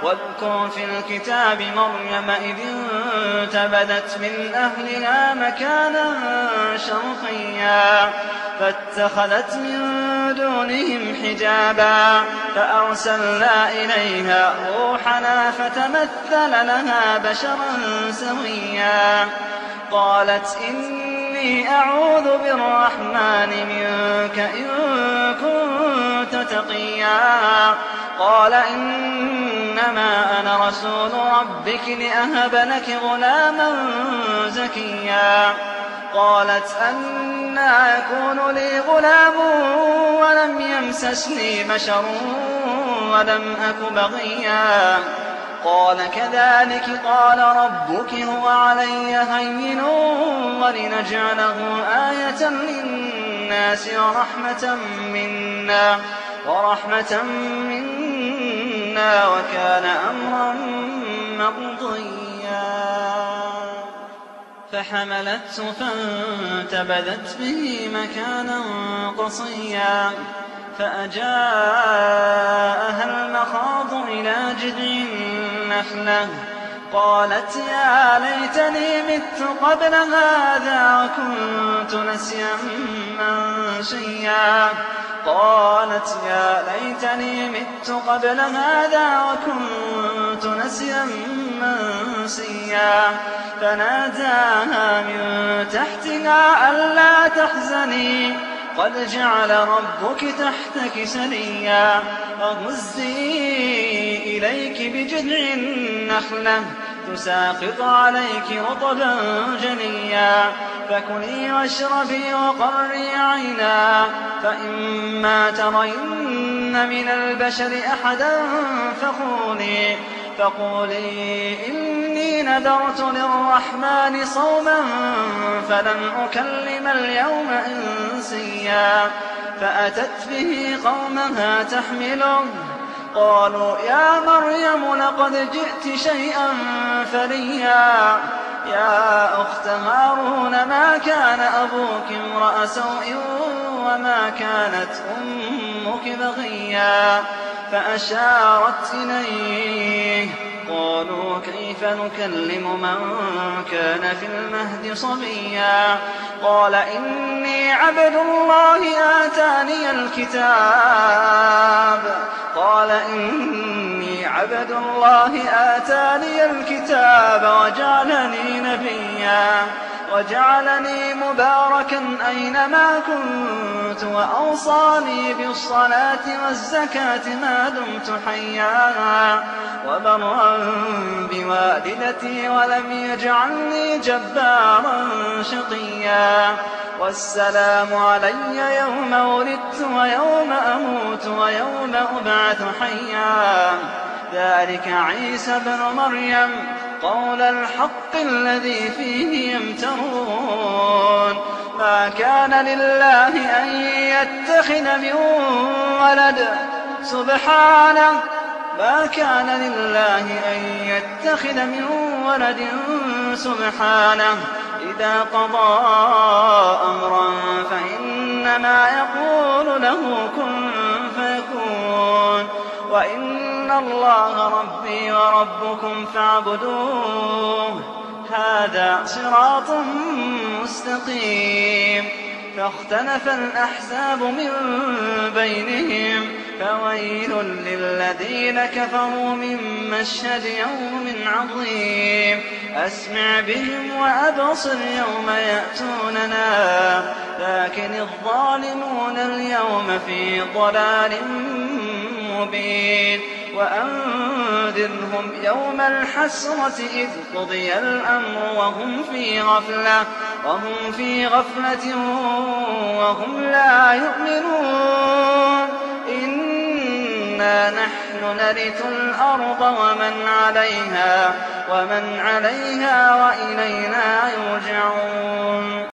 واذكر في الكتاب مريم إذ انتبذت من أهلها مكانا شرقيا فاتخذت من دونهم حجابا فأرسلنا إليها روحنا فتمثل لها بشرا سويا قالت إني أعوذ بالرحمن منك إن كنت تقيا قال إنما أنا رسول ربك لأهب لك غلاما زكيا قالت أنى يكون لي غلام ولم يمسسني بشر ولم أك بغيا قال كذلك قال ربك هو علي هين ولنجعله آية للناس ورحمة منا وكان أمرا مقضيا فحملته فانتبذت به مكانا قصيا فأجاءها المخاض إلى جذع النخلة قالت يا ليتني مت قبل هذا وكنت نسيا منسيا قالت يا ليتني مت قبل هذا وكنت نسيا منسيا فناداها من تحتها ألا تحزني قد جعل ربك تحتك سريا وهزي إليك بجذع النخلة تساقط عليك رطبا جنيا فكلي واشربي وقري عينا فإما ترين من البشر أحدا فقولي إني نذرت للرحمن صوما فلن أكلم اليوم إنسيا فأتت به قومها تحمله قالوا يا مريم لقد جئت شيئا فريا يا أخت هارون ما كان أبوك امرأ سوء وما كانت أمك بغيا فأشارت إليه قالوا كيف نكلم من كان في المهد صبيا قال إني عبد الله آتاني الكتاب وجعلني نبيا وجعلني مباركا أينما كنت وأوصاني بالصلاة والزكاة ما دمت حيا وبرا بوالدتي ولم يجعلني جبارا شقيا والسلام علي يوم ولدت ويوم أموت ويوم أبعث حيا ذلك عيسى بن مريم قول الحق الذي فيه يمترون ما كان لله أن يتخذ من ولد سبحانه إذا قضى أمرا فإنما يقول له كن فيكون وإن الله ربي وربكم فاعبدوه هذا صراط مستقيم فاختلف الأحزاب من بينهم فويل للذين كفروا من مشهد يوم عظيم أسمع بهم وأبصر يوم يأتوننا لكن الظالمون اليوم في ضلال مبين وأنذرهم يوم الحسرة إذ قضي الأمر وهم في غفلة وهم لا يؤمنون إنا نحن نرث الأرض ومن عليها وإلينا يرجعون